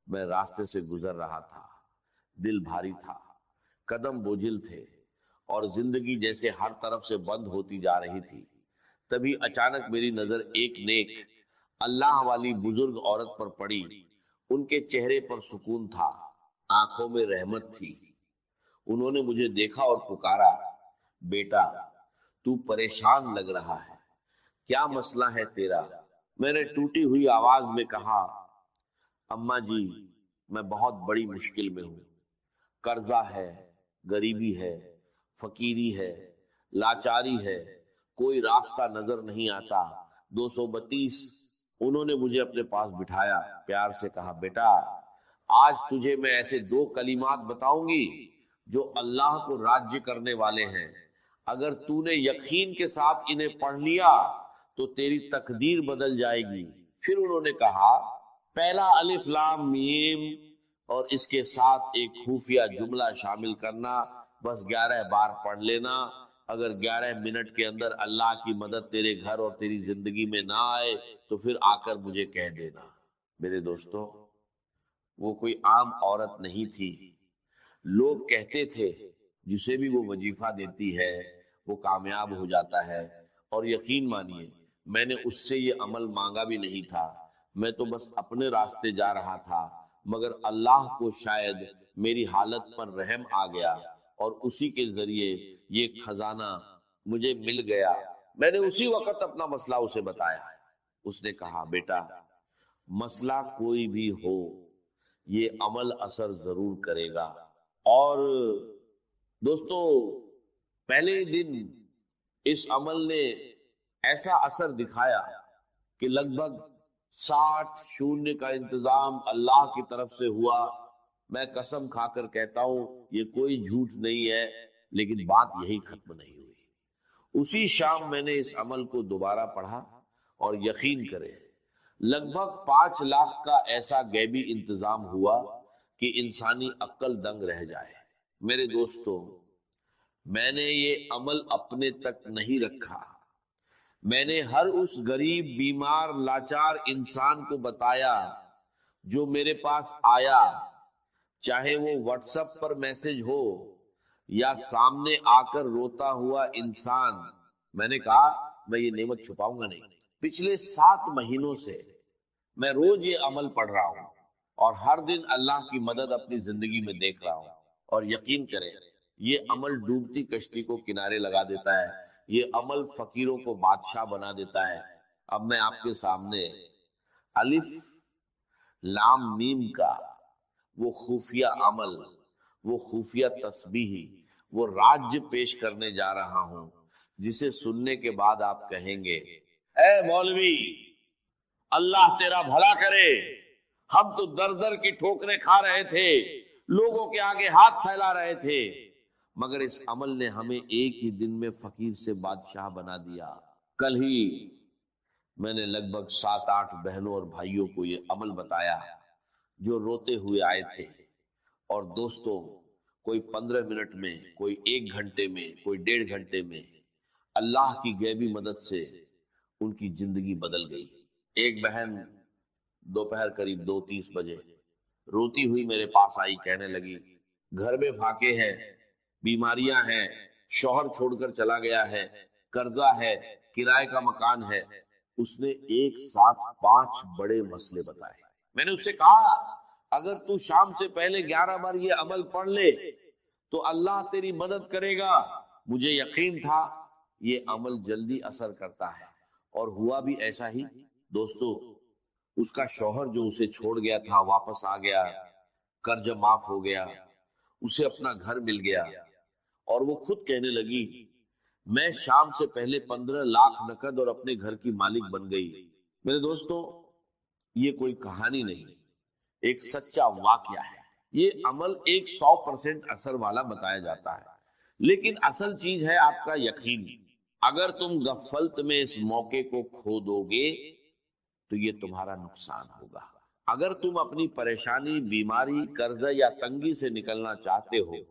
میں راستے سے گزر رہا تھا، دل بھاری تھا، قدم بوجھل تھے اور زندگی جیسے ہر طرف سے بند ہوتی جا رہی تھی۔ تبھی اچانک میری نظر ایک نیک اللہ والی بزرگ عورت پر پڑی۔ ان کے چہرے پر سکون تھا، آنکھوں میں رحمت تھی۔ انہوں نے مجھے دیکھا اور پکارا، بیٹا تو پریشان لگ رہا ہے، کیا مسئلہ ہے تیرا؟ میں نے ٹوٹی ہوئی آواز میں کہا، اماں جی میں بہت بڑی مشکل میں ہوں، قرضہ ہے، غریبی ہے، فقیری ہے، لاچاری ہے، کوئی راستہ نظر نہیں آتا۔ 232۔ انہوں نے مجھے اپنے پاس بٹھایا، پیار سے کہا، بیٹا آج تجھے میں ایسے 2 کلمات بتاؤں گی جو اللہ کو راضی کرنے والے ہیں۔ اگر تو نے یقین کے ساتھ انہیں پڑھ لیا تو تیری تقدیر بدل جائے گی۔ پھر انہوں نے کہا، پہلا الف لام میم اور اس کے ساتھ ایک خفیہ جملہ شامل کرنا، بس 11 بار پڑھ لینا۔ اگر 11 منٹ کے اندر اللہ کی مدد تیرے گھر اور تیری زندگی میں نہ آئے تو پھر آ کر مجھے کہہ دینا۔ میرے دوستو، وہ کوئی عام عورت نہیں تھی۔ لوگ کہتے تھے جسے بھی وہ وظیفہ دیتی ہے وہ کامیاب ہو جاتا ہے، اور یقین مانیے میں نے اس سے یہ عمل مانگا بھی نہیں تھا، میں تو بس اپنے راستے جا رہا تھا، مگر اللہ کو شاید میری حالت پر رحم آ گیا اور اسی کے ذریعے یہ خزانہ مجھے مل گیا۔ میں نے اسی وقت اپنا مسئلہ اسے بتایا۔ اس نے کہا، بیٹا مسئلہ کوئی بھی ہو یہ عمل اثر ضرور کرے گا۔ اور دوستو، پہلے دن اس عمل نے ایسا اثر دکھایا کہ لگ بھگ 60 شونیہ کا انتظام اللہ کی طرف سے ہوا۔ میں قسم کھا کر کہتا ہوں یہ کوئی جھوٹ نہیں ہے، لیکن بات یہی ختم نہیں ہوئی۔ اسی شام میں نے اس عمل کو دوبارہ پڑھا اور یقین کرے لگ بھگ 5 لاکھ کا ایسا غیبی انتظام ہوا کہ انسانی عقل دنگ رہ جائے۔ میرے دوستو، میں نے یہ عمل اپنے تک نہیں رکھا، میں نے ہر اس غریب، بیمار، لاچار انسان کو بتایا جو میرے پاس آیا، چاہے وہ واٹس ایپ پر میسج ہو یا سامنے آ کر روتا ہوا انسان۔ میں نے کہا میں یہ نعمت چھپاؤں گا نہیں، پچھلے 7 مہینوں سے میں روز یہ عمل پڑھ رہا ہوں اور ہر دن اللہ کی مدد اپنی زندگی میں دیکھ رہا ہوں، اور یقین کریں یہ عمل ڈوبتی کشتی کو کنارے لگا دیتا ہے، یہ عمل فقیروں کو بادشاہ بنا دیتا ہے۔ اب میں آپ کے سامنے الف لام میم کا وہ خفیہ عمل، وہ خفیہ تسبیح، وہ راج پیش کرنے جا رہا ہوں جسے سننے کے بعد آپ کہیں گے، اے مولوی اللہ تیرا بھلا کرے، ہم تو در در کی ٹھوکریں کھا رہے تھے، لوگوں کے آگے ہاتھ پھیلا رہے تھے، مگر اس عمل نے ہمیں ایک ہی دن میں فقیر سے بادشاہ بنا دیا۔ کل ہی میں نے لگ بھگ 7-8 بہنوں اور بھائیوں کو یہ عمل بتایا جو روتے ہوئے آئے تھے، اور دوستوں کوئی 15 منٹ میں، کوئی 1 گھنٹے میں، کوئی 1.5 گھنٹے میں اللہ کی غیبی مدد سے ان کی زندگی بدل گئی۔ ایک بہن دوپہر قریب 2:30 بجے روتی ہوئی میرے پاس آئی، کہنے لگی گھر میں فاقے ہے، بیماریاں ہیں، شوہر چھوڑ کر چلا گیا ہے، قرضہ ہے، کرائے کا مکان ہے۔ اس نے ایک ساتھ 5 بڑے مسئلے بتائے۔ میں نے اس سے کہا اگر تو شام سے پہلے 11 بار یہ عمل پڑھ لے تو اللہ تیری مدد کرے گا۔ مجھے یقین تھا یہ عمل جلدی اثر کرتا ہے، اور ہوا بھی ایسا ہی۔ دوستو، اس کا شوہر جو اسے چھوڑ گیا تھا واپس آ گیا، قرض معاف ہو گیا، اسے اپنا گھر مل گیا، اور وہ خود کہنے لگی میں شام سے پہلے 15 لاکھ نقد اور اپنے گھر کی مالک بن گئی۔ میرے دوستو، یہ کوئی کہانی نہیں، ایک سچا واقعہ ہے۔ یہ عمل 100% اثر والا بتایا جاتا ہے، لیکن اصل چیز ہے آپ کا یقین۔ اگر تم غفلت میں اس موقع کو کھو دو گے تو یہ تمہارا نقصان ہوگا۔ اگر تم اپنی پریشانی، بیماری، قرضہ یا تنگی سے نکلنا چاہتے ہو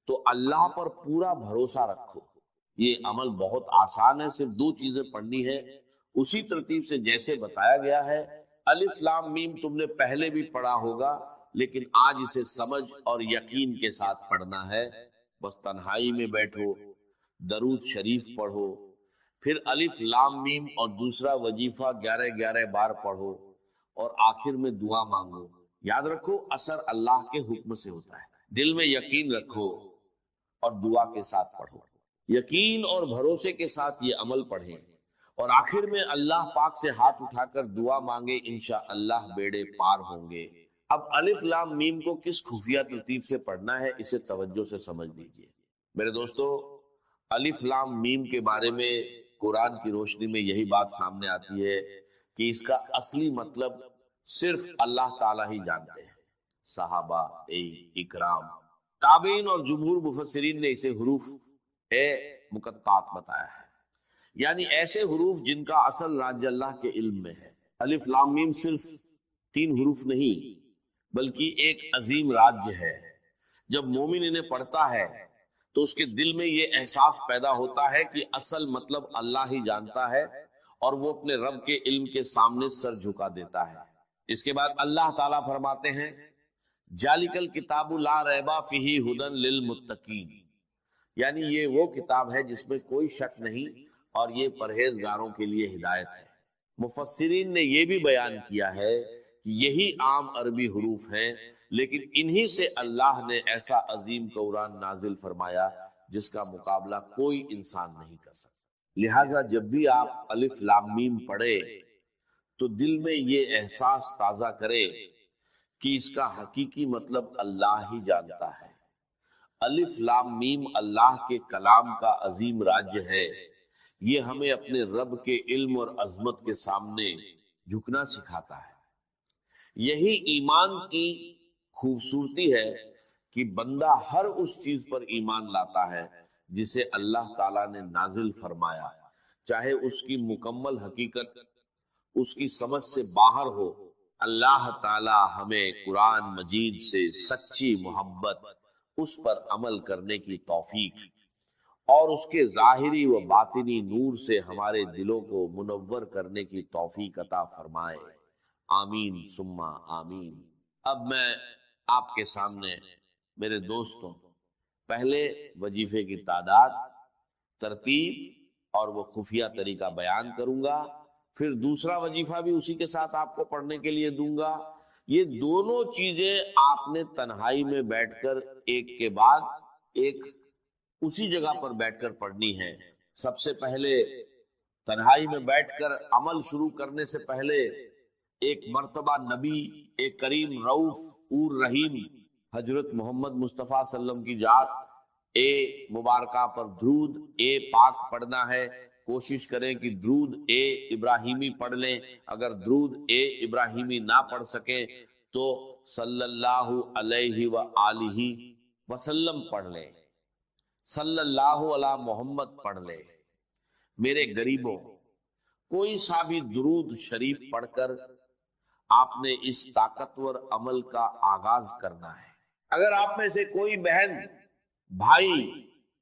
تو اللہ پر پورا بھروسہ رکھو۔ یہ عمل بہت آسان ہے، صرف 2 چیزیں پڑھنی ہے اسی ترتیب سے جیسے بتایا گیا ہے۔ الف لام میم تم نے پہلے بھی پڑھا ہوگا، لیکن آج اسے سمجھ اور یقین کے ساتھ پڑھنا ہے۔ بس تنہائی میں بیٹھو، درود شریف پڑھو، پھر الف لام میم اور دوسرا وظیفہ 11 بار پڑھو، اور آخر میں دعا مانگو۔ یاد رکھو اثر اللہ کے حکم سے ہوتا ہے۔ دل میں یقین رکھو اور دعا کے ساتھ پڑھو، یقین اور بھروسے کے ساتھ یہ عمل پڑھیں، اور آخر میں اللہ پاک سے ہاتھ اٹھا کر دعا مانگے، انشاءاللہ بیڑے پار ہوں گے۔ اب الف لام میم کو کس خفیہ ترتیب سے پڑھنا ہے اسے توجہ سے سمجھ لیجئے۔ میرے دوستو، الف لام میم کے بارے میں قرآن کی روشنی میں یہی بات سامنے آتی ہے کہ اس کا اصلی مطلب صرف اللہ تعالیٰ ہی جانتے ہیں۔ صحابہ اکرام، تابعین اور جمہور مفسرین نے اسے حروف مقطعات بتایا ہے، یعنی ایسے حروف جن کا اصل راج اللہ کے علم میں ہے۔ الف لام میم صرف 3 حروف نہیں بلکہ ایک عظیم راج ہے۔ جب مومن انہیں پڑھتا ہے تو اس کے دل میں یہ احساس پیدا ہوتا ہے کہ اصل مطلب اللہ ہی جانتا ہے، اور وہ اپنے رب کے علم کے سامنے سر جھکا دیتا ہے۔ اس کے بعد اللہ تعالیٰ فرماتے ہیں ذالک الکتاب لا ریب فیہ ھدی للمتقین، یعنی یہ وہ کتاب ہے جس میں کوئی شک نہیں اور یہ پرہیزگاروں کے لیے ہدایت ہے۔ مفسرین نے یہ بھی بیان کیا ہے کہ یہی عام عربی حروف ہیں، لیکن انہی سے اللہ نے ایسا عظیم قرآن نازل فرمایا جس کا مقابلہ کوئی انسان نہیں کر سکتا۔ لہٰذا جب بھی آپ الف لام میم پڑھے تو دل میں یہ احساس تازہ کرے کہ اس کا حقیقی مطلب اللہ ہی جانتا ہے۔ الف لام میم اللہ کے کلام کا عظیم راج ہے، یہ ہمیں اپنے رب کے علم اور عظمت کے سامنے جھکنا سکھاتا ہے۔ یہی ایمان کی خوبصورتی ہے کہ بندہ ہر اس چیز پر ایمان لاتا ہے جسے اللہ تعالیٰ نے نازل فرمایا، چاہے اس کی مکمل حقیقت اس کی سمجھ سے باہر ہو۔ اللہ تعالیٰ ہمیں قرآن مجید سے سچی محبت، اس پر عمل کرنے کی توفیق اور اس کے ظاہری و باطنی نور سے ہمارے دلوں کو منور کرنے کی توفیق عطا فرمائے، آمین ثم آمین۔ اب میں آپ کے سامنے میرے دوستوں پہلے وظیفے کی تعداد، ترتیب اور وہ خفیہ طریقہ بیان کروں گا، پھر دوسرا وظیفہ بھی اسی کے ساتھ آپ کو پڑھنے کے لیے دوں گا۔ یہ دونوں چیزیں آپ نے تنہائی میں بیٹھ کر ایک کے بعد ایک اسی جگہ پر بیٹھ کر پڑھنی ہے۔ سب سے پہلے تنہائی میں بیٹھ کر عمل شروع کرنے سے پہلے ایک مرتبہ نبی، ایک کریم رؤوف اور رحیم حضرت محمد مصطفیٰ صلی اللہ علیہ وسلم کی ذات مبارکہ پر درود پاک پڑھنا ہے۔ کوشش کریں کہ درود ابراہیمی پڑھ لیں، اگر درود ابراہیمی نہ پڑھ سکیں تو صلی اللہ علیہ وآلہ وسلم پڑھ لیں، صلی اللہ علی محمد پڑھ لیں۔ میرے غریبوں، کوئی سا بھی درود شریف پڑھ کر آپ نے اس طاقتور عمل کا آغاز کرنا ہے۔ اگر آپ میں سے کوئی بہن، بھائی،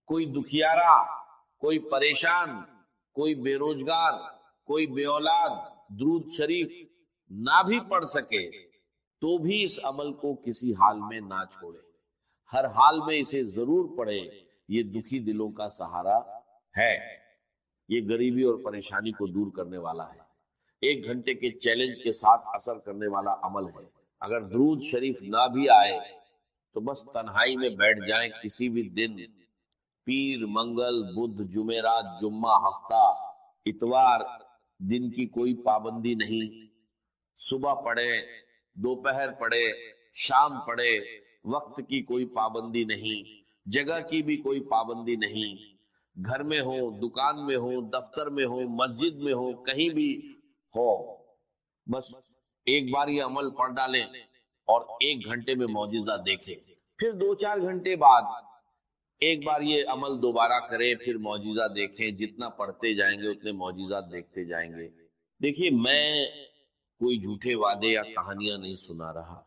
کوئی دکھیارا، کوئی پریشان، کوئی بے روزگار، کوئی بے اولاد درود شریف نہ بھی پڑھ سکے تو بھی اس عمل کو کسی حال میں نہ چھوڑے، ہر حال میں اسے ضرور پڑھے۔ یہ دکھی دلوں کا سہارا ہے، یہ غریبی اور پریشانی کو دور کرنے والا ہے، 1 گھنٹے کے چیلنج کے ساتھ اثر کرنے والا عمل ہے۔ اگر درود شریف نہ بھی آئے تو بس تنہائی میں بیٹھ جائیں، کسی بھی دن، پیر، منگل، بدھ، جمعرات، جمعہ، ہفتہ، اتوار، دن کی کوئی پابندی نہیں، صبح پڑھے، دوپہر پڑھے، شام پڑھے، وقت کی کوئی پابندی نہیں، جگہ کی بھی کوئی پابندی نہیں، گھر میں ہو، دکان میں ہو، دفتر میں ہو، مسجد میں ہو، کہیں بھی ہو، بس ایک بار یہ عمل پڑھ ڈالیں اور 1 گھنٹے میں معجزہ دیکھیں، پھر 2-4 گھنٹے بعد ایک بار یہ عمل دوبارہ کریں، پھر معجزہ دیکھیں، جتنا پڑھتے جائیں گے اتنے معجزات دیکھتے جائیں گے۔ دیکھیے، میں کوئی جھوٹے وعدے یا کہانیاں نہیں سنا رہا،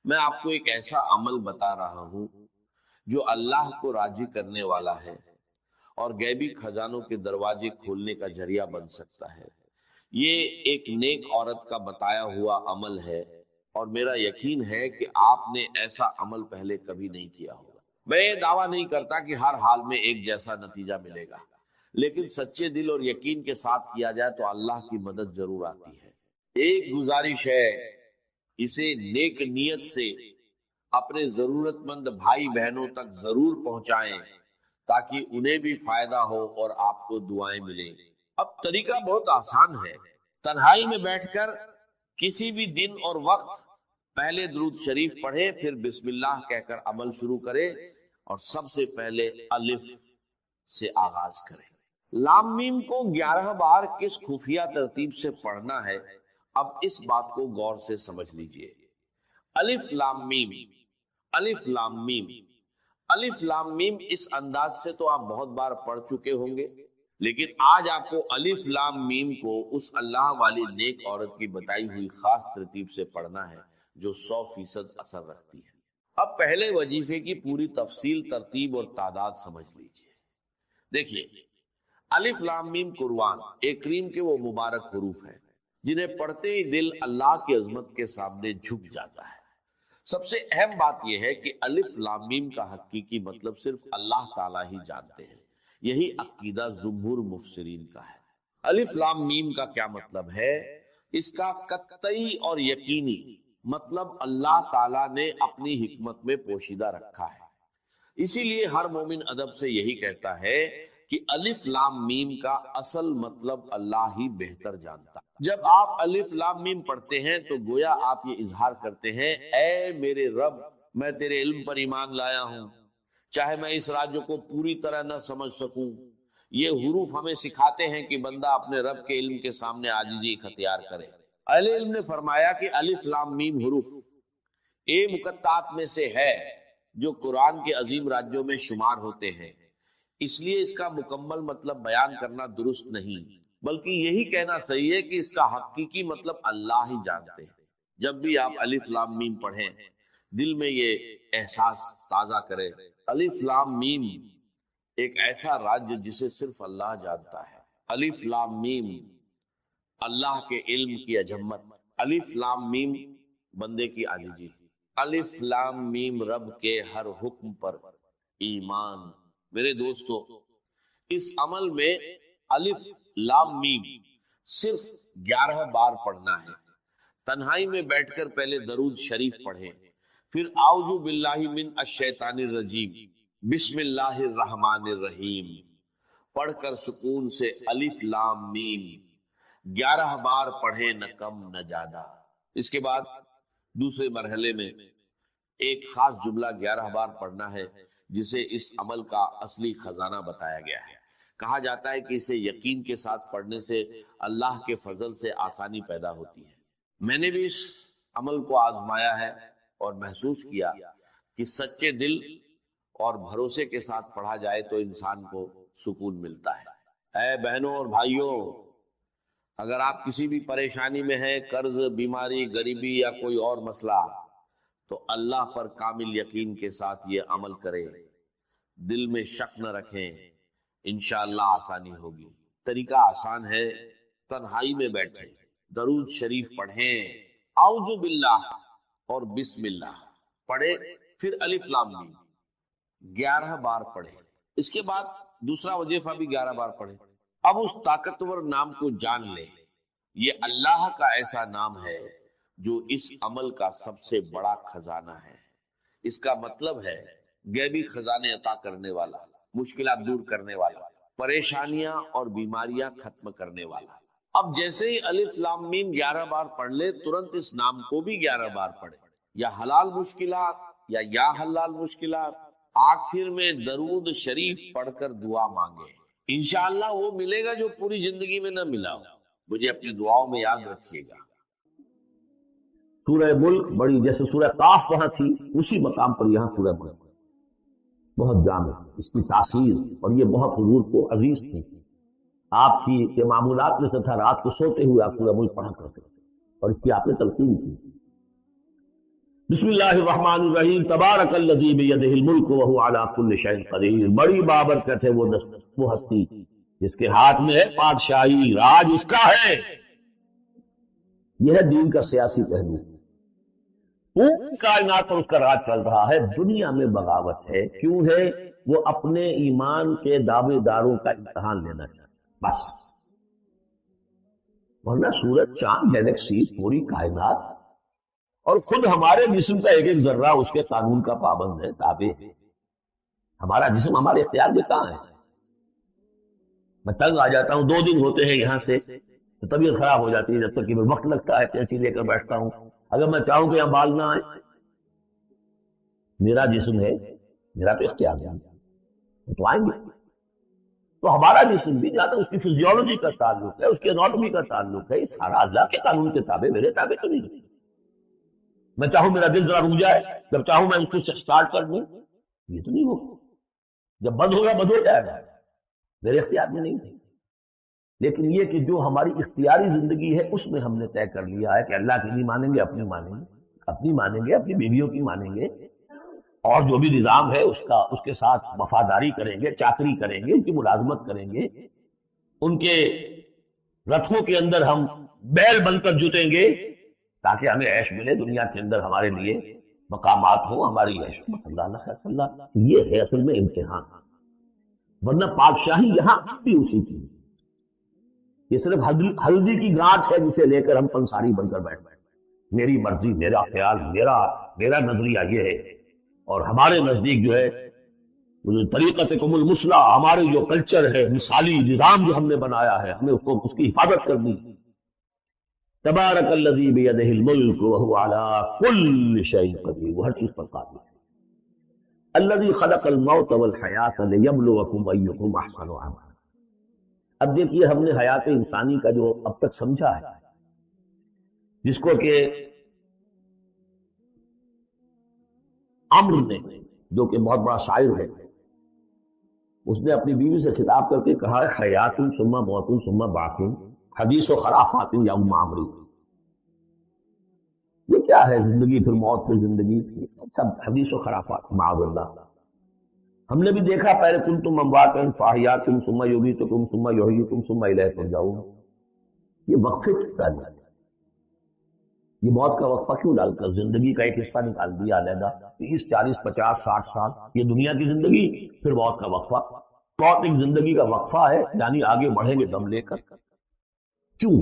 میں آپ کو ایک ایسا عمل بتا رہا ہوں جو اللہ کو راضی کرنے والا ہے اور غیبی خزانوں کے دروازے کھولنے کا ذریعہ بن سکتا ہے۔ یہ ایک نیک عورت کا بتایا ہوا عمل ہے اور میرا یقین ہے کہ آپ نے ایسا عمل پہلے کبھی نہیں کیا ہوگا۔ میں یہ دعویٰ نہیں کرتا کہ ہر حال میں ایک جیسا نتیجہ ملے گا، لیکن سچے دل اور یقین کے ساتھ کیا جائے تو اللہ کی مدد ضرور آتی ہے۔ ایک گزارش ہے، اسے نیک نیت سے اپنے ضرورت مند بھائی بہنوں تک ضرور پہنچائیں تاکہ انہیں بھی فائدہ ہو اور آپ کو دعائیں ملیں۔ اب طریقہ بہت آسان ہے، تنہائی میں بیٹھ کر کسی بھی دن اور وقت پہلے درود شریف پڑھے، پھر بسم اللہ کہہ کر عمل شروع کرے اور سب سے پہلے الف سے آغاز کرے۔ لام میم کو 11 بار کس خفیہ ترتیب سے پڑھنا ہے، اب اس بات کو غور سے سمجھ لیجئے۔ الف لام میم، الف لام میم، الف لام میم، اس انداز سے تو آپ بہت بار پڑھ چکے ہوں گے، لیکن آج آپ کو الف لام میم کو اس اللہ والی نیک عورت کی بتائی ہوئی خاص ترتیب سے پڑھنا ہے جو 100% اثر رکھتی ہے۔ اب پہلے وظیفے کی پوری تفصیل، ترتیب اور تعداد سمجھ لیجئے۔ دیکھیے، الف لام میم قرآن ایک کریم کے وہ مبارک حروف ہیں جنہیں پڑھتے ہی دل اللہ کی عظمت کے سامنے جھک جاتا ہے۔ سب سے اہم بات یہ ہے کہ الف لام میم کا حقیقی مطلب صرف اللہ تعالیٰ ہی جانتے ہیں، یہی عقیدہ جمہور مفسرین کا ہے۔ الف لام میم کا کیا مطلب ہے؟ اس کا قطعی اور یقینی مطلب اللہ تعالیٰ نے اپنی حکمت میں پوشیدہ رکھا ہے۔ اسی لیے ہر مومن ادب سے یہی کہتا ہے کہ الف لام میم کا اصل مطلب اللہ ہی بہتر جانتا۔ جب آپ الف لام میم پڑھتے ہیں تو گویا آپ یہ اظہار کرتے ہیں، اے میرے رب، میں تیرے علم پر ایمان لایا ہوں، چاہے میں اس راج کو پوری طرح نہ سمجھ سکوں۔ یہ حروف ہمیں سکھاتے ہیں کہ بندہ اپنے رب کے علم کے سامنے عاجزی اختیار کرے۔ اہل علم نے فرمایا کہ الف لام میم حروف مقطعات میں سے ہے جو قرآن کے عظیم راجوں میں شمار ہوتے ہیں، اس لیے اس کا مکمل مطلب بیان کرنا درست نہیں، بلکہ یہی کہنا صحیح ہے کہ اس کا حقیقی مطلب اللہ ہی جانتے ہیں۔ جب بھی آپ الف لام میم پڑھیں، دل میں یہ احساس تازہ کرے، الف لام میم ایک ایسا راج جسے صرف اللہ جانتا ہے۔ الف لام میم اللہ کے علم کی عظمت، الف لام میم بندے کی عاجزی، الف لام میم رب کے ہر حکم پر ایمان۔ میرے دوستو، اس عمل میں الف لام میم صرف 11 بار پڑھنا ہے۔ تنہائی میں بیٹھ کر پہلے درود شریف پڑھیں، پھر اعوذ باللہ من الشیطان الرجیم، بسم اللہ الرحمن الرحیم پڑھ کر سکون سے الف لام میم 11 بار پڑھیں، نہ کم نہ زیادہ۔ اس کے بعد دوسرے مرحلے میں ایک خاص جملہ 11 بار پڑھنا ہے جسے اس عمل کا اصلی خزانہ بتایا گیا ہے۔ کہا جاتا ہے کہ اسے یقین کے ساتھ پڑھنے سے اللہ کے فضل سے آسانی پیدا ہوتی ہے۔ میں نے بھی اس عمل کو آزمایا ہے اور محسوس کیا کہ سچے دل اور بھروسے کے ساتھ پڑھا جائے تو انسان کو سکون ملتا ہے۔ اے بہنوں اور بھائیوں، اگر آپ کسی بھی پریشانی میں ہیں، قرض، بیماری، غریبی یا کوئی اور مسئلہ، تو اللہ پر کامل یقین کے ساتھ یہ عمل کریں، دل میں شک نہ رکھیں، انشاءاللہ آسانی ہوگی۔ طریقہ آسان ہے، تنہائی میں بیٹھیں، درود شریف پڑھیں، اعوذ باللہ اور بسم اللہ پڑھیں، پھر الف لام میم 11 بار پڑھیں۔ اس کے بعد دوسرا وظیفہ بھی 11 بار پڑھیں۔ اب اس طاقتور نام کو جان لیں، یہ اللہ کا ایسا نام ہے جو اس عمل کا سب سے بڑا خزانہ ہے۔ اس کا مطلب ہے غیبی خزانے عطا کرنے والا، مشکلات دور کرنے والا، پریشانیاں اور بیماریاں ختم کرنے والا۔ اب جیسے ہی الف لام میم 11 بار پڑھ لے، ترنت اس نام کو بھی 11 بار پڑھے، یا حلال مشکلات یا حلال مشکلات۔ آخر میں درود شریف پڑھ کر دعا مانگے، انشاءاللہ وہ ملے گا جو پوری زندگی میں نہ ملا ہو۔ مجھے اپنی دعاؤں میں یاد رکھیے گا۔ سورہ ملک بڑی، جیسے سورہ قاف وہاں تھی اسی مقام پر یہاں سورہ ملک بہت جامع، اس کی تاثیر اور یہ بہت حضور کو عزیز تھی۔ آپ کی یہ معمولات میں سے تھا، رات کو سوتے ہوئے آپ سورہ ملک پڑھا کرتے اور اس کی آپ نے تلقین کی۔ بسم اللہ الرحمن الرحیم، تبارک الذی بیدہ الملک وہو علی کل شیء قدیر۔ بڑی بابرکت ہے وہ ہستی جس کے ہاتھ میں ہے بادشاہی، راج اس کا ہے۔ یہ ہے دین کا سیاسی پہلو۔ پوری کائنات پر اس کا راج چل رہا ہے. دنیا میں بغاوت ہے. کیوں ہے؟ وہ اپنے ایمان کے دعوے داروں کا امتحان لینا چاہتا ہے بس. ورنہ سورج، چاند، گیلیکسی، پوری کائنات اور خود ہمارے جسم کا ایک ایک ذرہ اس کے قانون کا پابند ہے، تابع ہے. ہمارا جسم ہمارے اختیار میں کہاں ہے؟ میں تنگ آ جاتا ہوں، 2 دن ہوتے ہیں یہاں سے تو طبیعت خراب ہو جاتی ہے، جب تک کہ وقت لگتا ہے کینچی لے کر بیٹھتا ہوں. اگر میں چاہوں کہ یہاں بال نہ آئے، میرا جسم ہے، میرا تو اختیار ہے، تو آئیں گے. تو ہمارا جسم بھی جہاں تک اس کی فزیولوجی کا تعلق ہے، اس کی اناٹومی کا تعلق ہے، یہ سارا اللہ کے قانون کے تابع، میرے تابع تو نہیں. میں چاہوں میرا دل ذرا رک جائے، جب چاہوں میں اس کو سٹارٹ کر دوں، یہ تو نہیں ہوگا. جب بند ہوگا بند ہو جائے گا، میرے اختیار میں نہیں تھے. لیکن یہ کہ جو ہماری اختیاری زندگی ہے اس میں ہم نے طے کر لیا ہے کہ اللہ کی نہیں مانیں گے، اپنی مانیں گے، اپنی مانیں گے، اپنی بیویوں کی مانیں گے، اور جو بھی نظام ہے اس کے ساتھ وفاداری کریں گے، چاکری کریں گے، ان کی ملازمت کریں گے، ان کے رتھوں کے اندر ہم بیل بن کر جتیں گے تاکہ ہمیں عیش ملے، دنیا کے اندر ہمارے لیے مقامات ہوں، ہماری عیش ہو. صلی اللہ علیہ وسلم. یہ ہے اصل میں امتحان. ورنہ پادشاہی یہاں بھی اسی کی، یہ صرف ہلدی کی گانٹھ ہے جسے لے کر ہم پنساری بن کر بیٹھ بیٹھ. میری مرضی، میرا خیال، میرا نظریہ یہ ہے. اور ہمارے نزدیک جو ہے طریقتکم المثلی، ہمارے جو کلچر ہے، مثالی نظام جو ہم نے بنایا ہے، ہمیں اس کی حفاظت کرنی. تبارک الذی بیدہ الملک وہو علی کل شیء قدیر، وہ ہر چیز پر قادر ہے. الذی خلق الموت والحیاۃ لیبلوکم ایکم احسن عملا. اب دیکھیے ہم نے حیات انسانی کا جو اب تک سمجھا ہے، جس کو کہ عمرو نے، جو کہ بہت بڑا شاعر ہے، اس نے اپنی بیوی سے خطاب کر کے کہا ہے حیات ثم موت ثم بعث حدیث و خرافات یا ام عمرو. یہ کیا ہے؟ زندگی پھر موت پھر زندگی، سب حدیث و خرافات معاذ اللہ. ہم نے بھی دیکھا پہلے کنتم امواتا فاحیاکم ثم یمیتکم ثم یحییکم ثم الیہ ترجعون. یہ وقفے کی تعلیم ہے. یہ موت کا وقفہ کیوں ڈال کر زندگی کا ایک حصہ نکال دیا علیحدہ؟ 30 40 50 60 سال یہ دنیا کی زندگی، پھر موت کا وقفہ. موت ایک زندگی کا وقفہ ہے، یعنی آگے بڑھیں گے دم لے کر. کیوں؟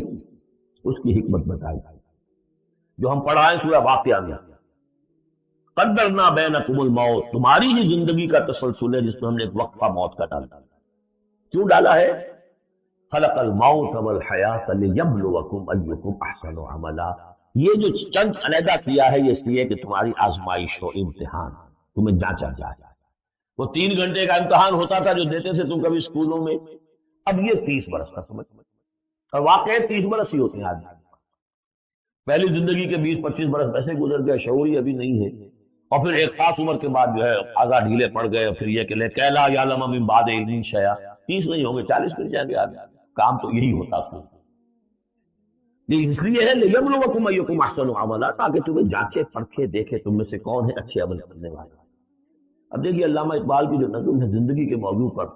اس کی حکمت بتائی جو ہم پڑھائیں سورہ واقعہ میں. قدرنا بینکم الموت، تمہاری ہی زندگی کا تسلسل ہے جس میں ہم نے ایک وقفہ موت کا ڈالا. کیوں ڈالا ہے؟ خلق الموت والحیات لیبلوکم ایکم احسن عملا. یہ جو چند علیحدہ کیا ہے یہ اس لیے کہ تمہاری آزمائش ہو، امتحان، تمہیں جانچا جائے. وہ 3 گھنٹے کا امتحان ہوتا تھا جو دیتے تھے تم کبھی اسکولوں میں، اب یہ 30 برس کا سمجھ. اور واقعی 30 برس ہی ہوتے ہیں آدمی. پہلی زندگی کے 20 25 برس ویسے گزر گئے، شعوری ابھی نہیں ہے، اور پھر ایک خاص عمر کے بعد جو ہے آگاہ ڈھیلے پڑ گئے. پھر یہ کہ کیلا یعلم من بعد علم شیئا، 30 نہیں ہوں گے 40 مل جائیں گے آدمی. کام تو یہی ہوتا تھا. یہ اس لیے ہے لیبلوکم ایکم احسن عملا، تاکہ تمہیں جانچے پرکھے دیکھے تم میں سے کون ہے اچھے عمل کرنے والا. اب دیکھیے علامہ اقبال کی جو نظم ہے زندگی کے موضوع پر،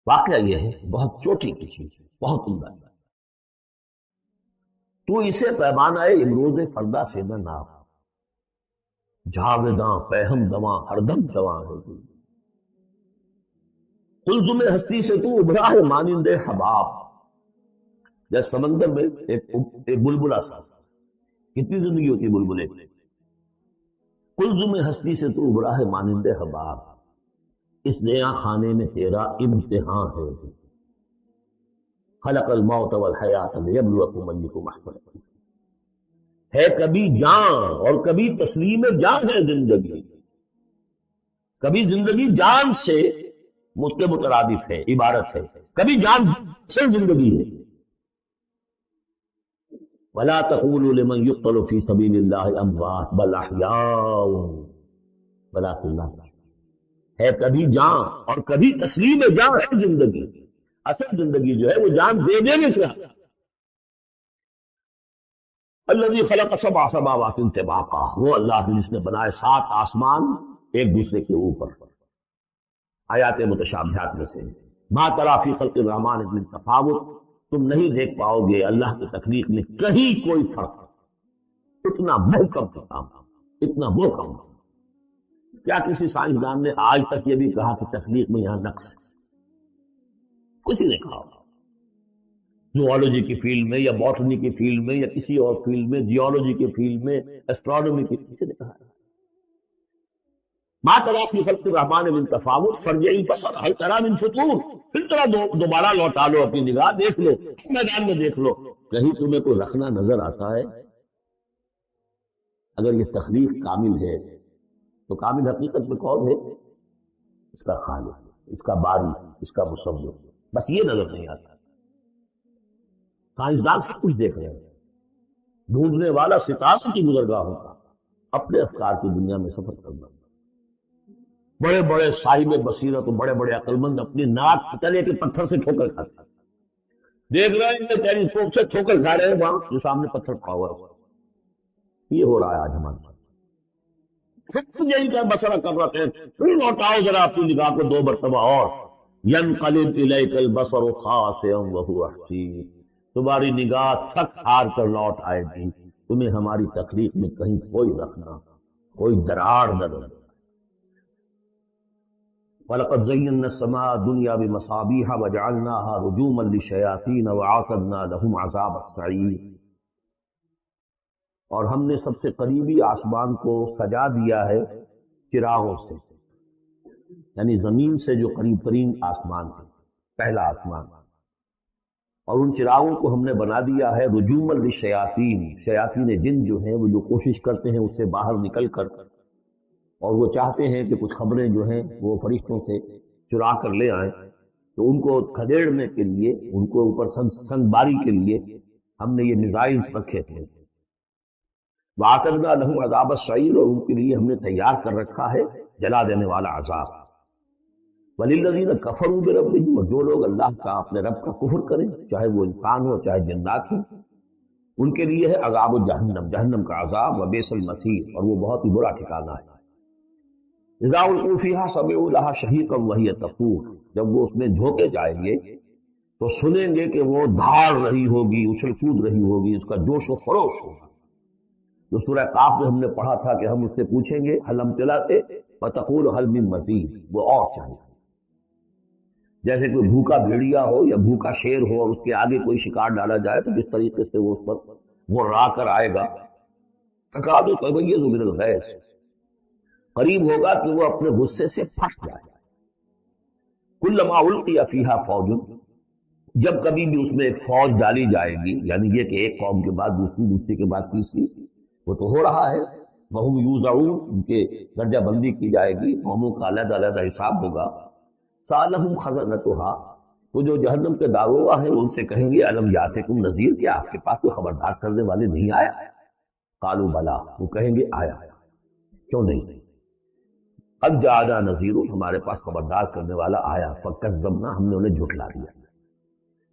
واقعہ یہ ہے بہت چوٹی کی چیز، بہت عمدہ. تو اسے پیمانہ امروز فردا سے نہ ناپ، جاویداں پہم دواں ہر دم دواں ہے. قلزم ہستی سے تو ابھرا ہے مانند حباب. جیسے سمندر میں ایک بلبلا سا، کتنی زندگی ہوتی ہے بلبلے کی. قلزم ہستی سے تو ابھرا ہے مانند حباب، اس نیا خانے میں تیرا امتحان ہے. خلق الموت والحیات لیبلوکم ایکم احسن عملا. ہے کبھی جان اور کبھی تسلیم جان ہے زندگی. کبھی زندگی جان سے مترادف ہے، عبارت ہے، کبھی جان سے زندگی ہے. ولا تقولوا لمن يقتل في سبيل الله اموات بل احياء ولكن لا تشعرون. ہے کبھی جان اور کبھی تسلیم جان ہے زندگی. اصل زندگی جو ہے وہ جان دے دینے سے. الذي خلق 7 سماوات طباقا، وہ اللہ جس نے بنائے 7 آسمان ایک دوسرے کے اوپر. آیات متشابہات میں سے ما تری فی خلق الرحمن من تفاوت، تم نہیں دیکھ پاؤ گے اللہ کی تخلیق میں کہیں کوئی فرق. اتنا محکم کام، اتنا محکم۔ کیا کسی سائنسدان نے آج تک یہ بھی کہا کہ تخلیق میں یہاں نقص ہے؟ کسی نے کہا؟ زوالوجی کی فیلڈ میں یا باٹنی کی فیلڈ میں یا کسی اور فیلڈ میں، جیولوجی کی فیلڈ میں، ایسٹرونومی کی، کسی نے کہا؟ ما تری فی خلق الرحمن من تفاوت فارجع البصر هل تری من فطور، پھر طرح دوبارہ لوٹا لو اپنی نگاہ، دیکھ لو میدان میں، دیکھ لو کہیں تمہیں کوئی رکھنا نظر آتا ہے؟ اگر یہ تخلیق کامل ہے تو کامل حقیقت میں کون ہے؟ اس کا خالق، اس کا باری، اس کا مصور، بس یہ نظر نہیں آتا۔ سائنسدان سب کچھ دیکھ رہے ہیں، ڈھونڈنے والا ستاروں کی گزرگاہوں کا، اپنے افکار کی دنیا میں سفر کرنا۔ بڑے بڑے صاحب بصیرت و بڑے بڑے عقل مند اپنی ناک تلے کے پتھر سے ٹھوکر کھاتے ہیں، دیکھ رہے ہیں ٹیلیسکوپ سے ٹھوکر کھا رہے ہیں وہاں جو سامنے پتھر پڑا ہوا ہے۔ یہ ہو رہا ہے آج ہمارے ساتھ، سب یہی کا مسئلہ کر رہے ہیں۔ پھر لوٹاؤ ذرا اپنی نگاہ کو دو مرتبہ اور، ينقلب الیک البصر خاسئا وهو حسیر، تمہاری نگاہ تھک ہار کر لوٹ آئے گی، تمہیں ہماری تخلیق میں کہیں کوئی رکھنا، کوئی دراڑ نہ رہے۔ وَلَقَدْ زَيَّنَّا السَّمَاءَ الدُّنْيَا بِمَصَابِيحَ وَجَعَلْنَاهَا رُجُومًا لِلشَّيَاطِينَ وَأَعْتَدْنَا لَهُمْ عَذَابَ السَّعِيرِ، اور ہم نے سب سے قریبی آسمان کو سجا دیا ہے چراغوں سے، یعنی زمین سے جو قریب ترین آسمان ہے، پہلا آسمان، اور ان چراغوں کو ہم نے بنا دیا ہے رجوما للشیاطین، شیاطین جن جو ہیں وہ جو کوشش کرتے ہیں اس سے باہر نکل کر، اور وہ چاہتے ہیں کہ کچھ خبریں جو ہیں وہ فرشتوں سے چرا کر لے آئیں، تو ان کو کھدیڑنے کے لیے، ان کو اوپر سنگ باری کے لیے ہم نے یہ میزائلز رکھے تھے۔ وَأَعْتَدْنَا لَهُمْ عَذَابَ السَّعِيرِ، اور ان کے لیے ہم نے تیار کر رکھا ہے جلا دینے والا عذاب۔ وَلِلَّذِينَ كَفَرُوا بِرَبِّهِمْ، اور جو لوگ اللہ کا، اپنے رب کا کفر کریں، چاہے وہ انسان ہو چاہے جنات ہوں، ان کے لیے ہے عذاب جہنم، جہنم کا عذاب، وبئس المصیر، اور وہ بہت ہی برا ٹھکانہ ہے۔ اذا القوا فیہا سمعوا لها شہیقا وہی تفور، جب وہ اس میں جھونکے جائیں گے تو سنیں گے کہ وہ دھاڑ رہی ہوگی، اچھل کود رہی ہوگی، اس کا جوش و خروش ہوگا۔ جو سورہ قاف میں ہم نے پڑھا تھا کہ ہم اس سے پوچھیں گے هل امتلأت وتقول هل من مزید، وہ اور چاہیے۔ جیسے کوئی بھوکا بھیڑیا ہو یا بھوکا شیر ہو اور اس کے آگے کوئی شکار ڈالا جائے تو جس طریقے سے وہ اس پر غرا کر آئے گا، تکاد تمیز من الغیظ، قریب ہوگا کہ وہ اپنے غصے سے پھٹ جائے۔ کلما القی فیہا فوج، جب کبھی بھی اس میں ایک فوج ڈالی جائے گی، یعنی یہ کہ ایک قوم کے بعد دوسری، دوسری کے بعد تیسری، وہ تو ہو رہا ہے، وہم یوزعون، ان کے درجہ بندی کی جائے گی، قوموں کا علیحدہ علیحدہ حساب ہوگا۔ سألہم خزنتہا، تو جو جہنم کے داروغہ ہیں ان سے کہیں گے الم یاتکم نذیر، کیا آپ کے پاس کوئی خبردار کرنے والے نہیں آیا؟ قالوا بلا، وہ کہیں گے آیا، کیوں نہیں؟ قد جاءنا نذیر، ہمارے پاس خبردار کرنے والا آیا، فکذبنا، ہم نے انہیں جھٹلا دیا۔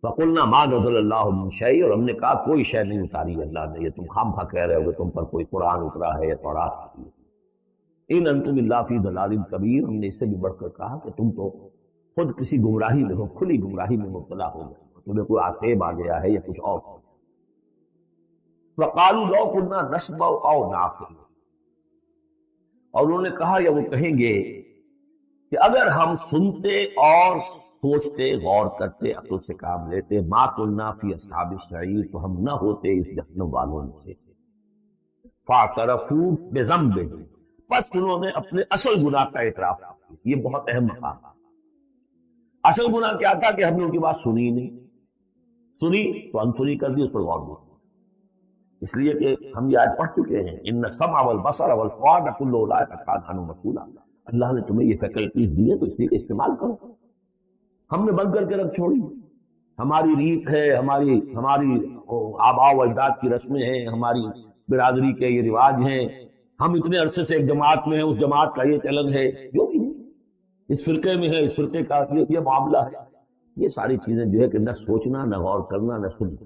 فقلنا ما نزل اللہ من شیء، اور ہم نے کہا کوئی شے نہیں اتاری اللہ نے، یہ تم خامخواہ کہہ رہے ہو کہ تم پر کوئی قرآن اترا ہے یا تورات اتری ہے۔ ان انتم الا فی ضلال کبیر، ہم نے اس سے بھی بڑھ کر کہا کہ تم تو خود کسی گمراہی میں ہو، کھلی گمراہی میں مبتلا ہو گئے، تمہیں کوئی آسیب آ گیا ہے یا کچھ اور۔ وقالوا لو كنا نسمع او نعقل، اور انہوں نے کہا یا وہ کہیں گے کہ اگر ہم سنتے اور سوچتے، غور کرتے، عقل سے کام لیتے، ما كنا فی اصحاب السعیر، تو ہم نہ ہوتے اس جہنم والوں میں سے۔ فاعترفوا بذنبهم، بس انہوں نے اپنے اصل گناہ کا اعتراف کیا۔ یہ بہت اہم مقام ہے۔ اصل گناہ کیا تھا کہ ہم نے ان کی بات سنی ہی نہیں، سنی تو انسنی کر دی، اس پر غور نہیں۔ اس لیے کہ ہم یہ آیت پڑھ چکے ہیں، ان السمع والبصر والفؤاد کل اولئک کان عنہ مسئولا، اللہ نے تمہیں یہ فیکلٹیز دی ہے تو اس لیے استعمال کرو۔ ہم نے بند کر کے رکھ چھوڑی، ہماری ریت ہے، ہماری آباء و اجداد کی رسمیں ہیں، ہماری برادری کے یہ رواج ہیں، ہم اتنے عرصے سے ایک جماعت میں ہیں، اس جماعت کا یہ چلن ہے، جو بھی اس فرقے میں ہے، اس فرقے کا یہ معاملہ ہے، یہ ساری چیزیں جو ہے کہ نہ سوچنا، نہ غور کرنا، نہ سننا۔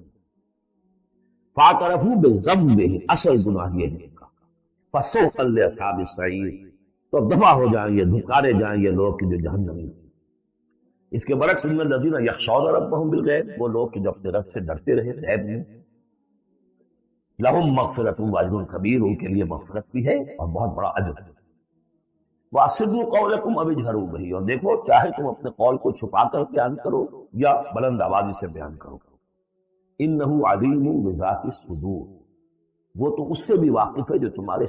فاعترفوا بذنبهم، اصل گناہ یہ ہے کا، فسوقا لاصحاب السعیر، تو دفع ہو جائیں گے، دھکارے جائیں گے لوگ کہ جو جہنمی ہیں۔ اس کے برعکس ان الذین یخشون ربهم بالغیب، وہ لوگ کہ جو اپنے رب سے ڈرتے رہے غیب میں، لہم مغفرۃ واجر کبیر، ان کے لیے مغفرت بھی ہے اور بہت بڑا اجر ہے۔ واسروا قولکم او اجہروا بہ، اور دیکھو چاہے تم اپنے قول کو چھپا کر بیان کرو یا بلند آوازی سے بیان کرو، انہ علیم بذات الصدور، وہ تو اس سے بھی واقف ہے جو تمہارے